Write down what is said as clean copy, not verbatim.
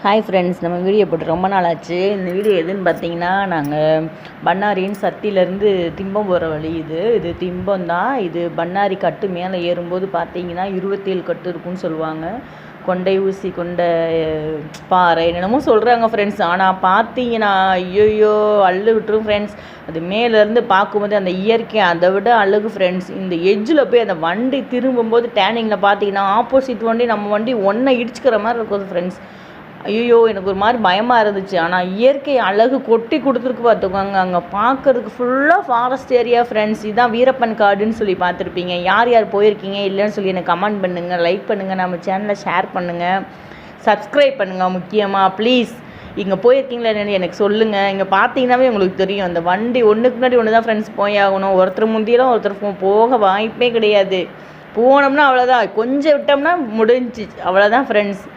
Hi friends, நம்ம video போட்டு ரொம்ப நாள் ஆச்சு. இந்த வீடியோ எதுன்னு பார்த்தீங்கன்னா, நாங்கள் பண்ணாரின்னு சத்தியிலேருந்து திம்பம் போகிற வழி இது திம்பம் தான். இது பண்ணாரி கட்டு மேலே ஏறும்போது பார்த்தீங்கன்னா 27 கட்டு இருக்குன்னு சொல்லுவாங்க. கொண்டை ஊசி கொண்ட பாறை என்னென்னமோ சொல்கிறாங்க ஃப்ரெண்ட்ஸ். ஆனால் பார்த்தீங்கன்னா ஐயோயோ அள்ளு விட்டுரும் ஃப்ரெண்ட்ஸ். அது மேலேருந்து பார்க்கும்போது அந்த இயற்கை அதை விட அழகு ஃப்ரெண்ட்ஸ். இந்த எஜ்ஜில் போய் அந்த வண்டி திரும்பும்போது டேனிங்கில் பார்த்தீங்கன்னா ஆப்போசிட் வண்டி நம்ம வண்டி ஒன்றை இடிச்சுக்கிற மாதிரி இருக்குது ஃப்ரெண்ட்ஸ். ஐயோ எனக்கு ஒரு மாதிரி பயமாக இருந்துச்சு. ஆனால் இயற்கை அழகு கொட்டி கொடுத்துருக்கு பார்த்துக்கோங்க. அங்கே பார்க்கறதுக்கு ஃபுல்லாக ஃபாரஸ்ட் ஏரியா ஃப்ரெண்ட்ஸ். இதுதான் வீரப்பன் காடுன்னு சொல்லி பார்த்துருப்பீங்க. யார் யார் போயிருக்கீங்க இல்லைன்னு சொல்லி எனக்கு கமெண்ட் பண்ணுங்கள், லைக் பண்ணுங்கள், நம்ம சேனலை ஷேர் பண்ணுங்கள், சப்ஸ்கிரைப் பண்ணுங்கள். முக்கியமாக ப்ளீஸ் இங்கே போயிருக்கீங்களா என்னென்னு எனக்கு சொல்லுங்கள். இங்கே பார்த்தீங்கன்னாவே உங்களுக்கு தெரியும். அந்த வண்டி ஒன்றுக்கு முன்னாடி ஒன்று தான் ஃப்ரெண்ட்ஸ் போயாகணும். ஒருத்தர் முந்தியெல்லாம் ஒருத்தர் போக வாய்ப்பே கிடையாது. போனோம்னா அவ்வளோதான், கொஞ்சம் விட்டோம்னா முடிஞ்சிச்சு, அவ்வளோதான் ஃப்ரெண்ட்ஸ்.